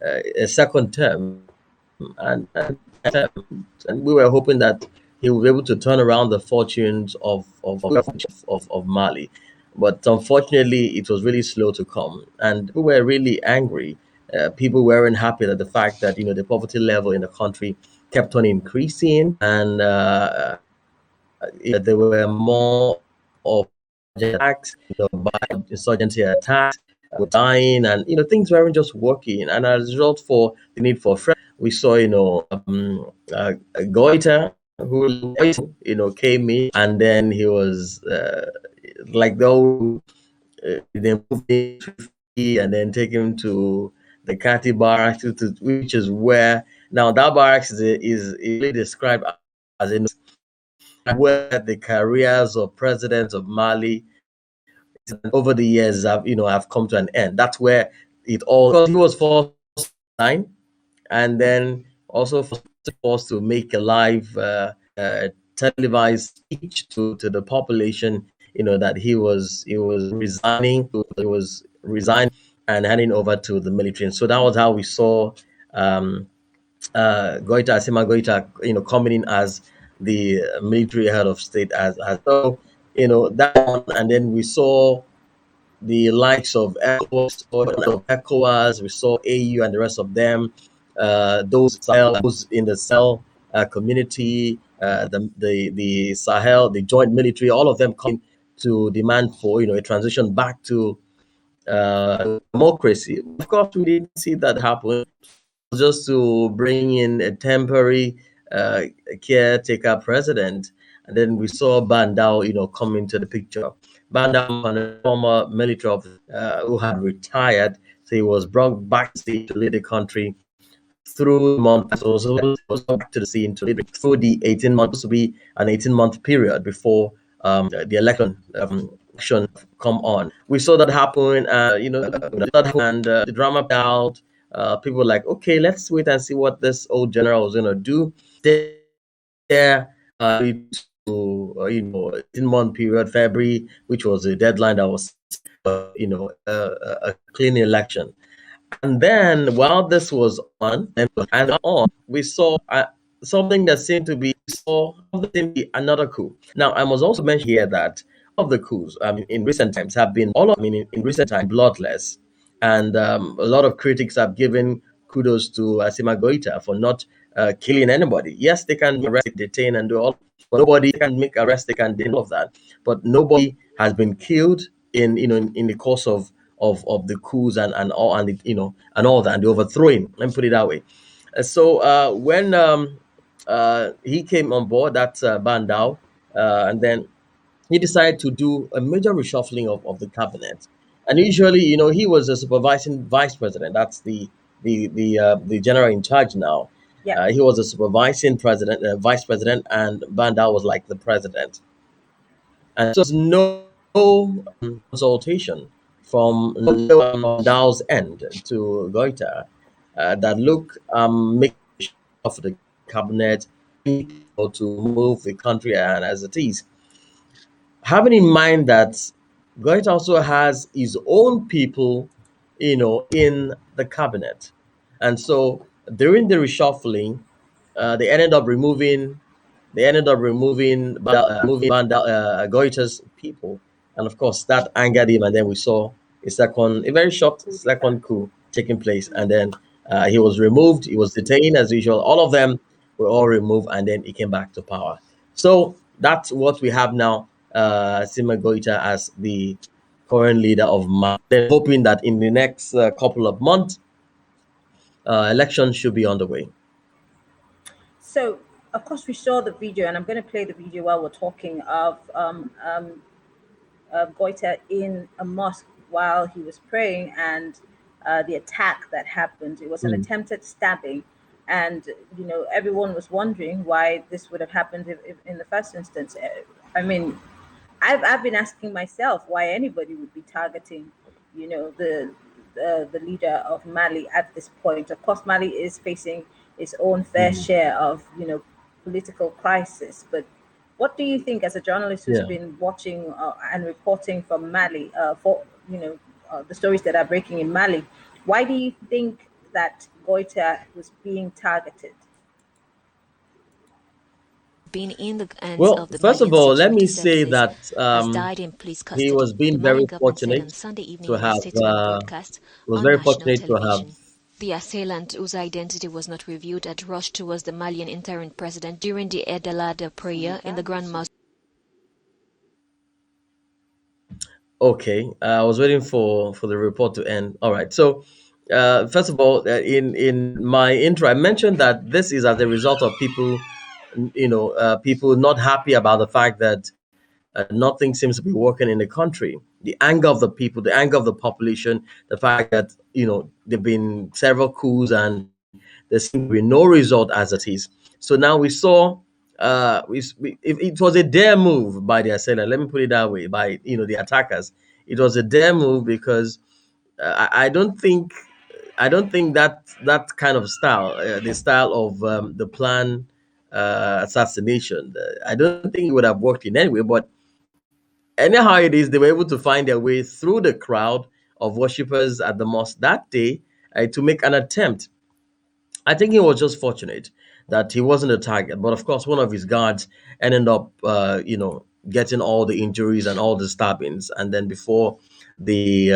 a second term, and and we were hoping that he would be able to turn around the fortunes of Mali. But unfortunately, it was really slow to come, and we were really angry. People weren't happy that the fact that the poverty level in the country kept on increasing, and there were more of attacks, by insurgency attacks, dying, and things weren't just working. And as a result, for the need for fresh, we saw Goita, who came in, and then he was like they moved him and then take him to the Kati barracks, which is where now that barracks is really described as where the careers of presidents of Mali over the years have come to an end. That's where it all, because he was forced to sign, and then also forced to make a live televised speech to the population, that he was resigning and handing over to the military. And so that was how we saw Goita, Asima Goita, coming in as the military head of state, as so, that one. And then we saw the likes of ECOWAS, we saw AU and the rest of them, those in the Sahel community, the Sahel, the joint military, all of them coming to demand for a transition back to democracy. Of course, we didn't see that happen. Just to bring in a temporary caretaker president. And then we saw Bandao, come into the picture. Bandao, a former military officer who had retired, so he was brought back to lead the country through months. Also, was back to the scene to lead through the 18 months, to be an 18-month period before the election come on. We saw that happen, and the drama played out. People were like, okay, let's wait and see what this old general was going to do. There, to 18-month period, February, which was the deadline that was, a clean election. And then while this was on and on, we saw something that seemed to be another coup. Now, I must also mention here that of the coups, I mean, in recent times have been in recent times bloodless, and a lot of critics have given kudos to Asima Goita for not killing anybody. Yes, they can arrest, detain, and do all, but nobody can make arrest. They can do all of that, but nobody has been killed in the course of the coups and all, and and all that, and the overthrowing. Let me put it that way. So when he came on board, that's Bandao, and then he decided to do a major reshuffling of the cabinet. And usually, he was a supervising vice president. That's the general in charge now. Yeah. He was a supervising president, vice president, and Bandao was like the president. And so there's no consultation from Dow's end to Goita that look make of the cabinet or to move the country and as it is. Having in mind that Goita also has his own people, in the cabinet. And so during the reshuffling, they ended up removing Goita's people, and of course that angered him. And then we saw a very short second coup taking place, and then he was removed. He was detained as usual. All of them were all removed, and then he came back to power. So that's what we have now. Sima Goita as the current leader of Mali. They're hoping that in the next couple of months, elections should be on the way. So, of course, we saw the video, and I'm going to play the video while we're talking of Goita in a mosque while he was praying, and the attack that happened. It was an attempted stabbing, and everyone was wondering why this would have happened if in the first instance. I mean, I've been asking myself why anybody would be targeting, the leader of Mali at this point. Of course, Mali is facing its own fair share of political crisis. But what do you think, as a journalist who's been watching and reporting from Mali for the stories that are breaking in Mali? Why do you think that Goita was being targeted? Been in the hands Well, of the first of Malian all, let security me say services, that has died in police he custody. was The being very Malian government said on fortunate Sunday to evening in a have. state-to-state broadcast He was on very national fortunate to have. television. The assailant, whose identity was not revealed, had rushed towards the Malian interim president during the Edelada prayer in the Grand Mosque. Okay, I was waiting for the report to end. All right. So, first of all, in my intro, I mentioned that this is as a result of people, people not happy about the fact that nothing seems to be working in the country. The anger of the people, the anger of the population, the fact that there've been several coups and there seems to be no result as it is. So now we saw, it was a dare move by the assailant. Let me put it that way, by the attackers. It was a dare move because I don't think that kind of style, the style of the plan assassination. I don't think it would have worked in any way. But anyhow it is, they were able to find their way through the crowd of worshippers at the mosque that day to make an attempt. I think he was just fortunate that he wasn't a target. But of course, one of his guards ended up, getting all the injuries and all the stabbings. And then before the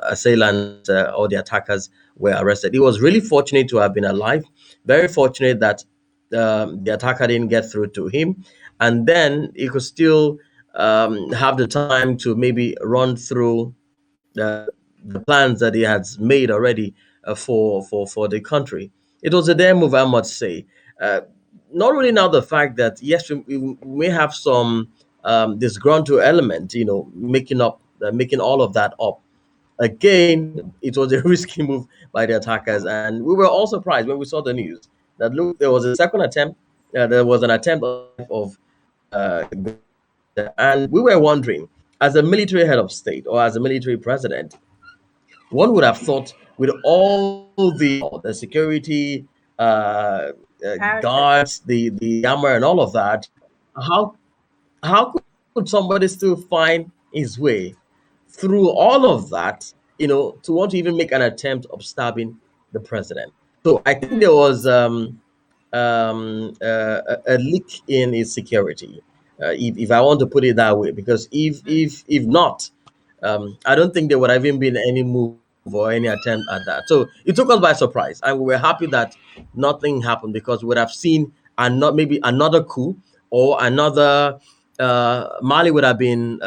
assailant or the attackers were arrested, he was really fortunate to have been alive. Very fortunate that the attacker didn't get through to him. And then he could still have the time to maybe run through the plans that he has made already for the country. It was a dare move, I must say. Uh, Not really now the fact that yes, we may have some disgruntled element, making all of that up. Again, it was a risky move by the attackers, and we were all surprised when we saw the news that look, there was a second attempt. There was an attempt on the life of and we were wondering, as a military head of state or as a military president, one would have thought with all the security Apparatus. guards, the armor and all of that, how how could somebody still find his way through all of that, to want to even make an attempt of stabbing the president? So I think there was a leak in his security, if I want to put it that way, because if not, I don't think there would have even been any move or any attempt at that. So it took us by surprise, and we were happy that nothing happened because we would have seen not maybe another coup or another Mali would have been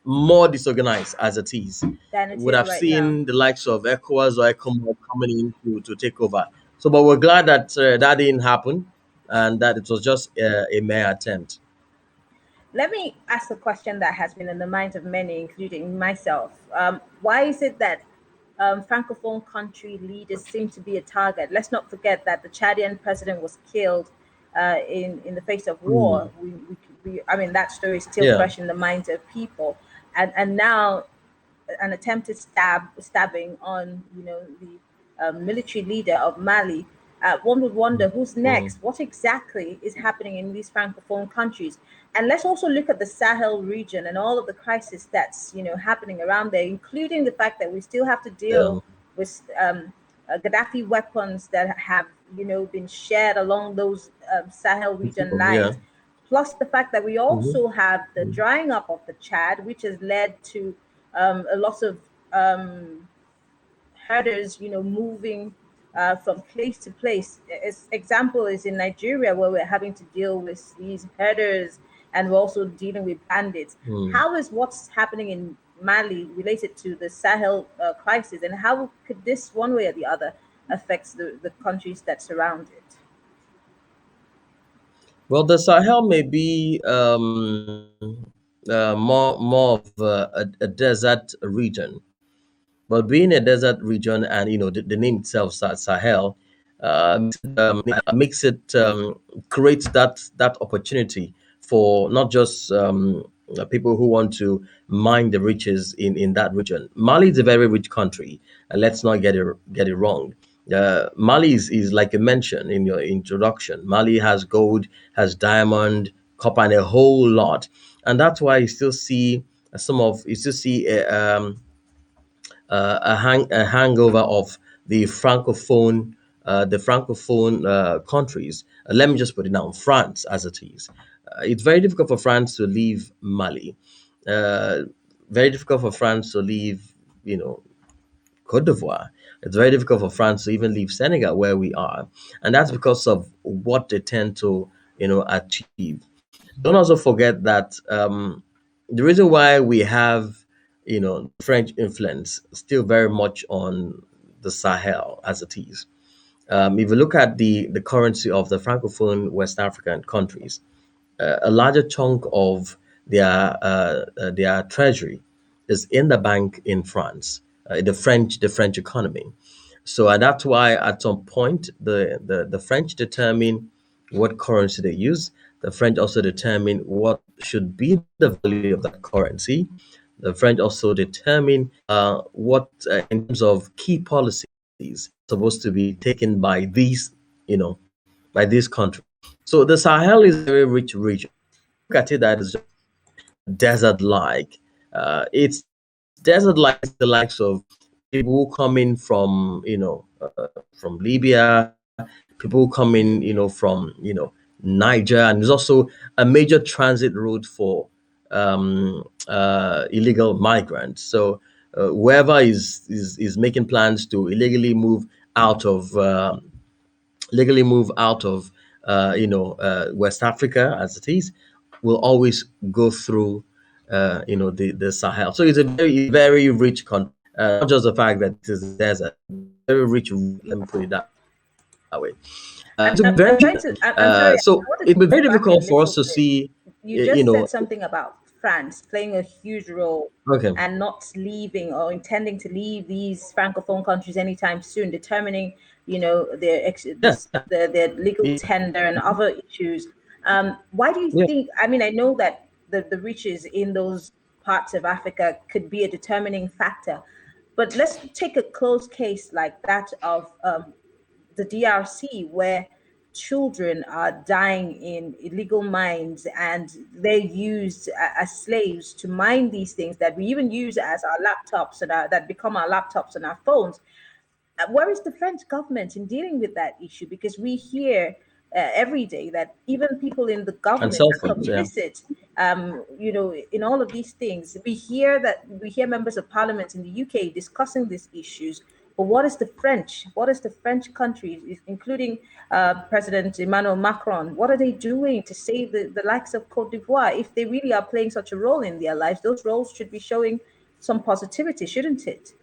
more disorganized as it is. Than it Would is have right now. seen the likes of ECOWAS or ECOMOG coming in to take over. So, but we're glad that that didn't happen and that it was just a mere attempt. Let me ask a question that has been in the minds of many, including myself. Why is it that francophone country leaders seem to be a target? Let's not forget that the Chadian president was killed in the face of Hmm. war. I mean, that story is still Yeah. fresh in the minds of people, and now an attempted stabbing on the military leader of Mali. One would wonder who's Hmm. next. What exactly is happening in these francophone countries? And let's also look at the Sahel region and all of the crisis that's happening around there, including the fact that we still have to deal Yeah. with Gaddafi weapons that have been shared along those Sahel region People, yeah. lines, plus the fact that we Hmm. also have the drying up of the Chad, which has led to a lot of um, herders, moving from place to place. Example is in Nigeria, where we're having to deal with these herders, and we're also dealing with bandits. Hmm. How is what's happening in Mali related to the Sahel crisis, and how could this, one way or the other, affects the countries that surround it? Well, the Sahel may be more of a desert region. But being a desert region and the name itself, Sahel, makes it creates that opportunity for not just people who want to mine the riches in that region. Mali is a very rich country, and let's not get it wrong. Mali is like you mentioned in your introduction. Mali has gold, has diamond, copper, and a whole lot, and that's why you still see a hangover of the francophone countries. Let me just put it down, France as it is. It's very difficult for France to leave Mali. Uh, Very difficult for France to leave, Cote d'Ivoire. It's very difficult for France to even leave Senegal, where we are, and that's because of what they tend to, achieve. Don't also forget that the reason why we have, French influence still very much on the Sahel as it is. If you look at the currency of the francophone West African countries, a larger chunk of their treasury is in the bank in France, the French economy. So and that's why at some point the French determine what currency they use. The French also determine what should be the value of that currency. The French also determine what in terms of key policies supposed to be taken by these countries. So the Sahel is a very rich region. Look at it that is desert like. It's desert like the likes of people who come in from from Libya, people who come in from Niger, and there's also a major transit route for illegal migrants. So whoever is making plans to out of legally move out of West Africa as it is, will always go through the Sahel. So it's a very rich country. Not just the fact that it is a desert, very rich. Let me put it that way. I'm, To be I'm, very I'm trying to. I'm sorry. so I wanted it to will be very go back a difficult for us little to bit. see. You y- You just said know, something about France playing a huge role okay, and not leaving or intending to leave these francophone countries anytime soon, determining, their yeah, their legal yeah, tender and other issues. Why do you yeah. think? I mean, I know that the riches in those parts of Africa could be a determining factor, but let's take a close case like that of the DRC, where children are dying in illegal mines and they're used as slaves to mine these things that we even use as our laptops and that become our laptops and our phones. Where is the French government in dealing with that issue? Because we hear every day that even people in the And government cell are phones, yeah. complicit. In all of these things, we hear members of parliament in the UK discussing these issues. But what is the French? What is the French country, including President Emmanuel Macron? What are they doing to save the likes of Cote d'Ivoire? If they really are playing such a role in their lives, those roles should be showing some positivity, shouldn't it?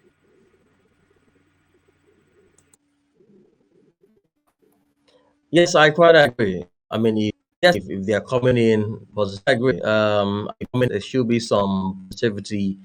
Yes, I quite agree. I mean, yes, if they are coming in positive, I agree. There should be some positivity.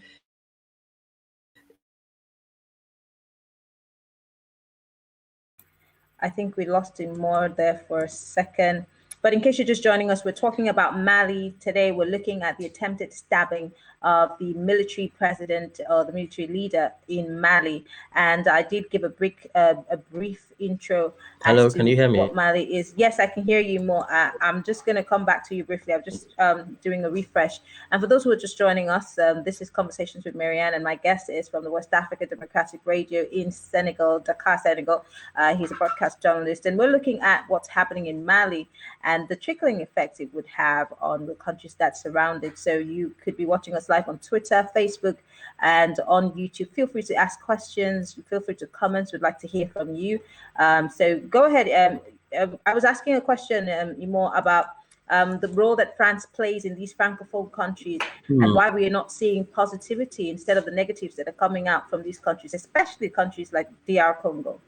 I think we lost him more there for a second. But in case you're just joining us, we're talking about Mali today. We're looking at the attempted stabbing of the military president or the military leader in Mali. And I did give a brief intro as Hello, can you to hear what me? Mali is. Yes, I can hear you more. I'm just going to come back to you briefly. I'm just doing a refresh. And for those who are just joining us, this is Conversations with Marianne, and my guest is from the West Africa Democratic Radio in Senegal, Dakar, Senegal. He's a broadcast journalist, and we're looking at what's happening in Mali and the trickling effect it would have on the countries that surround it. So you could be watching us live on Twitter, Facebook, and on YouTube. Feel free to ask questions. Feel free to comment. We'd like to hear from you. So go ahead. I was asking a question more about the role that France plays in these francophone countries and Hmm. why we are not seeing positivity instead of the negatives that are coming out from these countries, especially countries like DR Congo.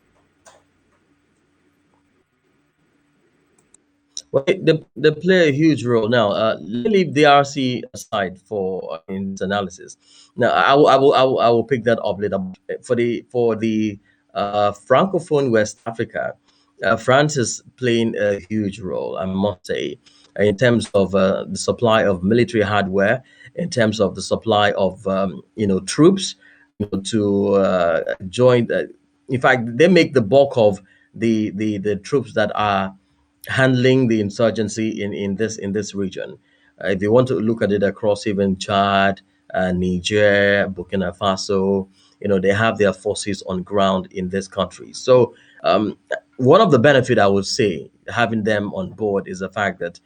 Well, they play a huge role. Now, let me leave DRC aside for in this analysis. Now, I will pick that up later. For the francophone West Africa, France is playing a huge role, I must say, in terms of the supply of military hardware, in terms of the supply of troops, to join. In fact, they make the bulk of the troops that are handling the insurgency in this region. If you want to look at it across even Chad, Niger, Burkina Faso, they have their forces on ground in this country. So one of the benefit I would say having them on board is the fact that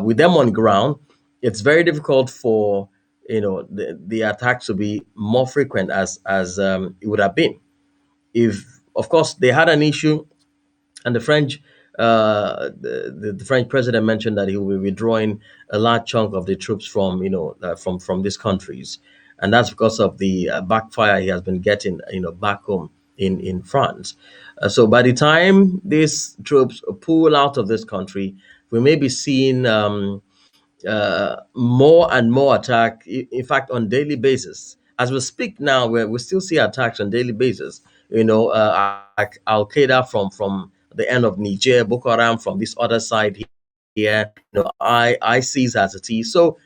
with them on ground, it's very difficult for the attacks to be more frequent as it would have been if, of course, they had an issue and the French, the French president mentioned that he will be withdrawing a large chunk of the troops from, from these countries, and that's because of the backfire he has been getting, back home in France. So by the time these troops pull out of this country, we may be seeing more and more attack. In fact, on daily basis, as we speak now, we still see attacks on daily basis. Like Al Qaeda from the end of Niger, Boko Haram from this other side here. ISIS as it is. So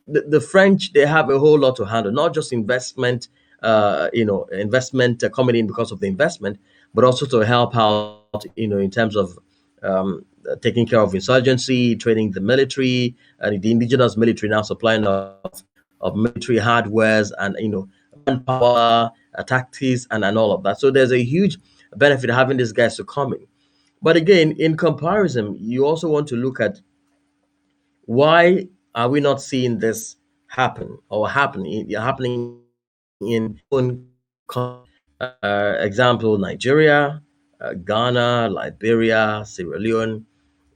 the French, they have a whole lot to handle, not just investment, investment coming in because of the investment, but also to help out, in terms of taking care of insurgency, training the military, and the indigenous military now supplying of military hardwares and manpower, tactics, and all of that. So there's a huge benefit having these guys to come in. But again, in comparison, you also want to look at why are we not seeing this happening in example, Nigeria, Ghana, Liberia, Sierra Leone.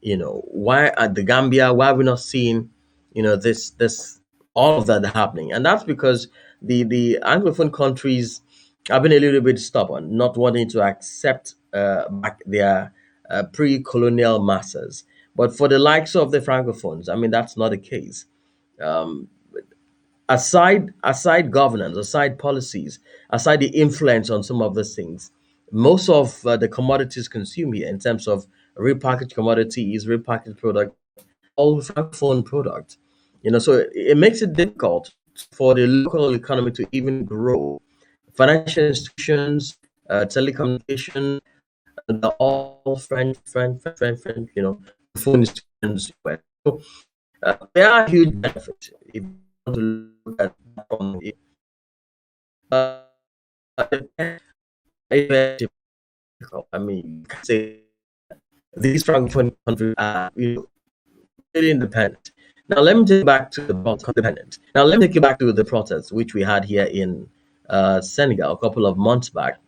Why at the Gambia? Why are we not seeing, this all of that happening? And that's because the Anglophone countries have been a little bit stubborn, not wanting to accept back their pre-colonial masters. But for the likes of the Francophones, I mean, that's not the case. Um, aside governance, aside policies, aside the influence on some of these things, most of the commodities consumed here in terms of repackaged commodities, repackaged product, all francophone product. So it makes it difficult for the local economy to even grow. Financial institutions, telecommunication, they're all French, phone institutions. So there are huge benefits if you want to look at that from it. I mean, you can say these francophone countries are, really independent. Now let me take you back to the independent. Now let me take you back to the protests which we had here in Senegal a couple of months back.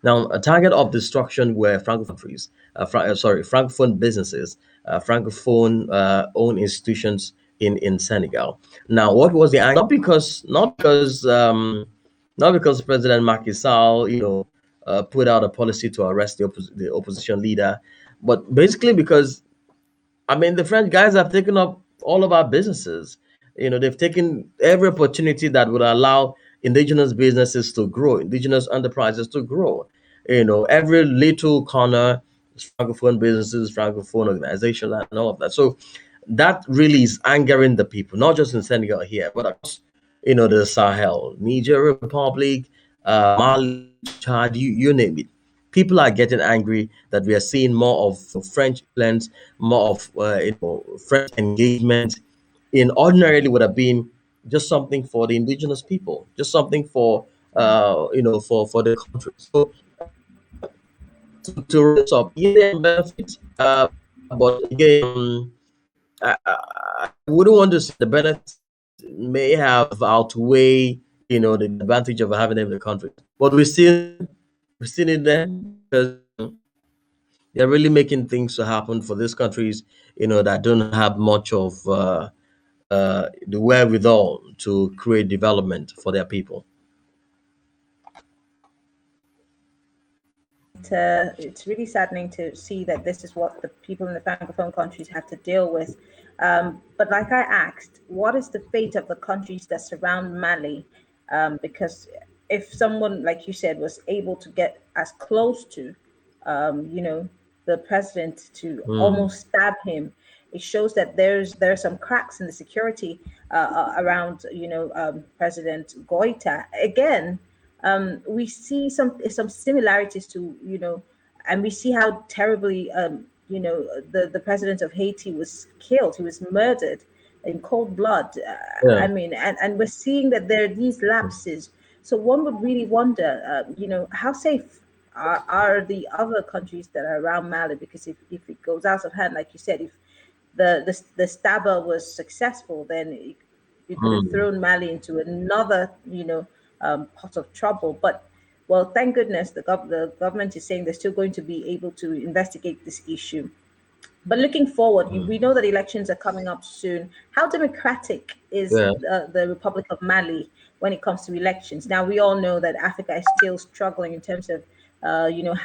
Now, a target of destruction were francophone countries, francophone businesses, francophone owned institutions in Senegal. Now, what was the angle? Not because President Macky Sall, put out a policy to arrest the opposition leader, but basically because, I mean, the French guys have taken up all of our businesses. They've taken every opportunity that would allow indigenous businesses to grow, indigenous enterprises to grow. Every little corner is francophone businesses, francophone organizations, and all of that. So that really is angering the people, not just in Senegal here, but across, the Sahel, Niger Republic, Mali, Chad, you name it. People are getting angry that we are seeing more of French plans, more of French engagement in ordinarily would have been just something for the indigenous people, just something for for the country. So to raise up, yeah, there are benefits, but again, I wouldn't want to say the benefits may have outweigh the advantage of having them in the country, but we still need them because they're really making things to happen for these countries, that don't have much of the wherewithal to create development for their people. It's really saddening to see that this is what the people in the francophone countries have to deal with. But like I asked, what is the fate of the countries that surround Mali? Because if someone, like you said, was able to get as close to, you know, the president to Mm, almost stab him, it shows that there are some cracks in the security around, President Goita. Again, we see some similarities to, and we see how terribly, the president of Haiti was killed. He was murdered in cold blood. I yeah. mean, and we're seeing that there are these lapses. So one would really wonder, how safe are the other countries that are around Mali? Because if it goes out of hand, like you said, if the stabber was successful, then it could have Mm. thrown Mali into another, pot of trouble. But well, thank goodness the government is saying they're still going to be able to investigate this issue. But looking forward, we know that elections are coming up soon. How democratic is Yeah. the Republic of Mali when it comes to elections? Now, we all know that Africa is still struggling in terms of,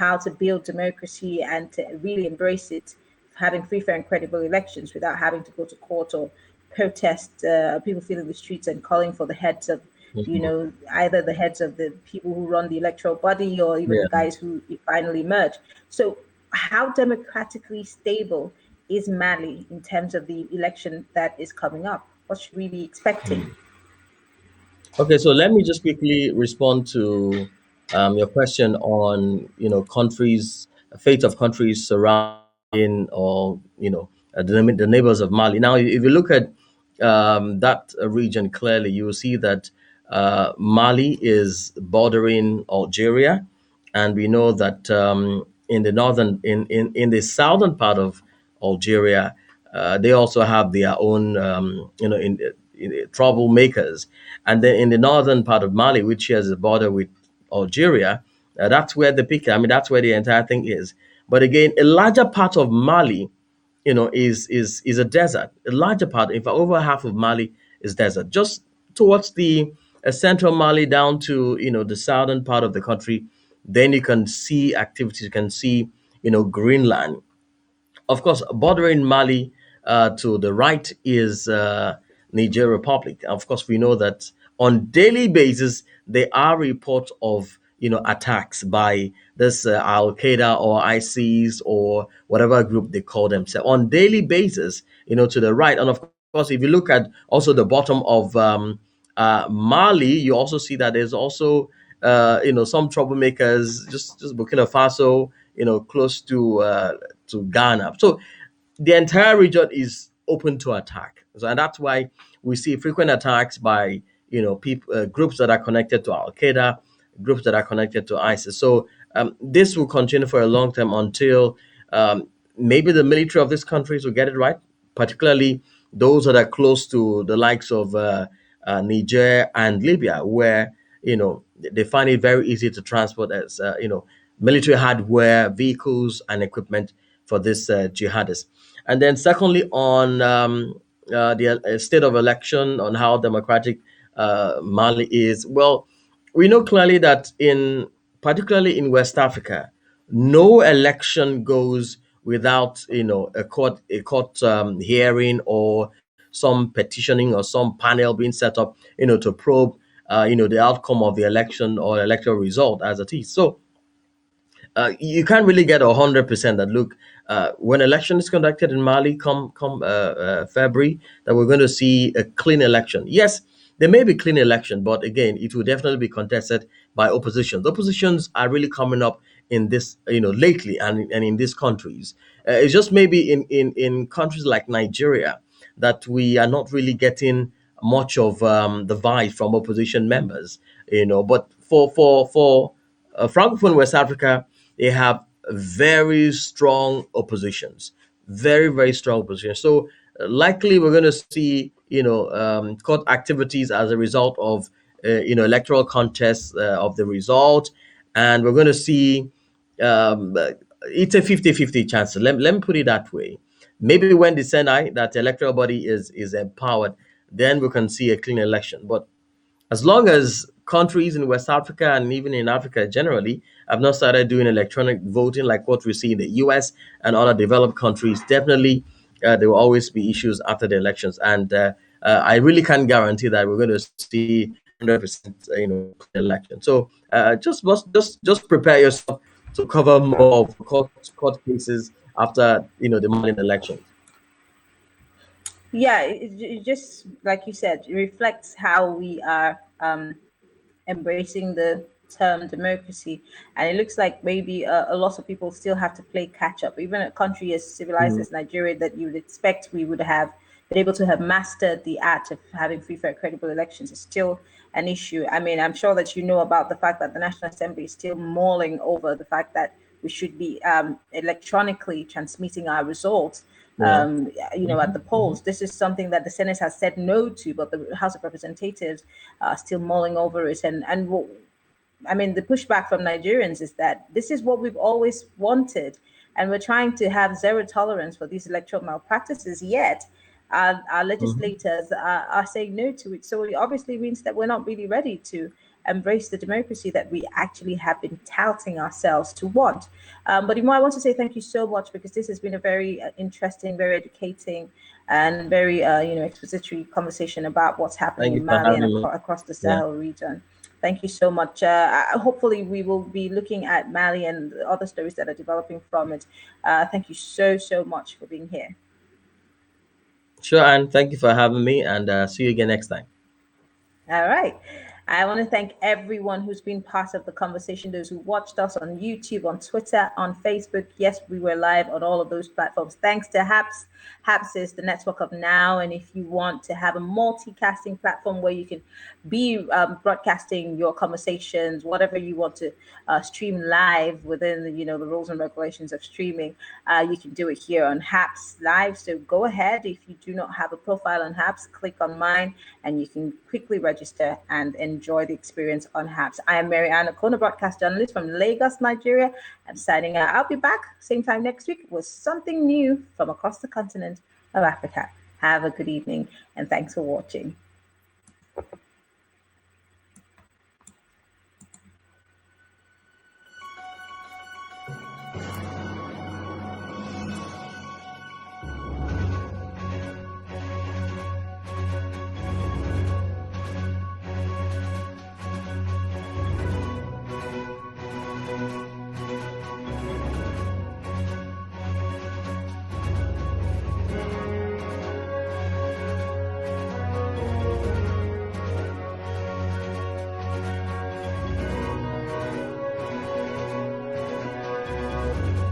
how to build democracy and to really embrace it, having free, fair, and credible elections without having to go to court or protest, people feeling the streets and calling for the heads of, Mhm. either the heads of the people who run the electoral body or even the Yeah. guys who finally emerge. So, how democratically stable is Mali in terms of the election that is coming up? What should we be expecting? Okay, so let me just quickly respond to your question on countries, fate of countries surrounding or the neighbors of Mali. Now, if you look at that region clearly, you will see that Mali is bordering Algeria, and we know that in the in the southern part of Algeria, they also have their own troublemakers, and then in the northern part of Mali, which shares a border with Algeria, that's where the pick. I mean, that's where the entire thing is. But again, a larger part of Mali, is a desert. A larger part, in fact, over half of Mali is desert. Just towards the central Mali down to the southern part of the country, then you can see activities. You can see Greenland. Of course, bordering Mali to the right is Niger Republic. Of course, we know that on daily basis there are reports of attacks by this Al Qaeda or ISIS or whatever group they call themselves on daily basis. To the right, and of course, if you look at also the bottom of Mali, you also see that there's also some troublemakers, just Burkina Faso, close to Ghana. So the entire region is open to attack. So, and that's why we see frequent attacks by people, groups that are connected to Al Qaeda, groups that are connected to ISIS. So this will continue for a long time until maybe the military of these countries will get it right, particularly those that are close to the likes of Niger and Libya, where they find it very easy to transport as military hardware, vehicles, and equipment for this jihadists. And then, secondly, on the state of election, on how democratic Mali is, well, we know clearly that particularly in West Africa, no election goes without a court hearing or some petitioning or some panel being set up to probe the outcome of the election or electoral result as it is. So you can't really get 100% that look when election is conducted in Mali come February, that we're going to see a clean election. Yes, there may be clean election, but again, it will definitely be contested by oppositions. Oppositions are really coming up in this lately, and in these countries. It's just maybe in countries like Nigeria that we are not really getting much of the vibe from opposition members. But for Francophone West Africa, they have very strong oppositions, very, very strong opposition. So likely we're going to see, court activities as a result of, electoral contests of the result. And we're going to see it's a 50-50 chance. Let me put it that way. Maybe when the Senate, that electoral body is empowered, then we can see a clean election. But as long as countries in West Africa and even in Africa generally have not started doing electronic voting like what we see in the US and other developed countries, definitely there will always be issues after the elections. And I really can't guarantee that we're going to see 100% clean election. So just prepare yourself to cover more of court cases after the Malian elections. Yeah, it just like you said, it reflects how we are embracing the term democracy, and it looks like maybe a lot of people still have to play catch up. Even a country as civilized Mm. as Nigeria, that you would expect we would have been able to have mastered the art of having free, fair, credible elections is still an issue. I mean, I'm sure that you know about the fact that the National Assembly is still mulling over the fact that we should be electronically transmitting our results, Yeah. at the Hmm. polls. This is something that the Senate has said no to, but the House of Representatives are still mulling over it. I mean, the pushback from Nigerians is that this is what we've always wanted, and we're trying to have zero tolerance for these electoral malpractices. Yet, our Hmm. legislators are saying no to it. So it obviously means that we're not really ready to embrace the democracy that we actually have been touting ourselves to want. But Imo, I want to say thank you so much because this has been a very interesting, very educating, and very expository conversation about what's happening Thank you in for Mali and having me. across the Yeah. Sahel region. Thank you so much. Hopefully, we will be looking at Mali and the other stories that are developing from it. Thank you so much for being here. Sure, and thank you for having me, and see you again next time. All right. I want to thank everyone who's been part of the conversation, those who watched us on YouTube, on Twitter, on Facebook. Yes, we were live on all of those platforms. Thanks to Haps. Haps is the network of now. And if you want to have a multicasting platform where you can be broadcasting your conversations, whatever you want to stream live within the rules and regulations of streaming, you can do it here on Haps Live. So go ahead. If you do not have a profile on Haps, click on mine and you can quickly register and enjoy the experience on Haps. I am Mary Ann Okona, broadcast journalist from Lagos, Nigeria. I'm signing out. I'll be back same time next week with something new from across the continent of Africa. Have a good evening and thanks for watching.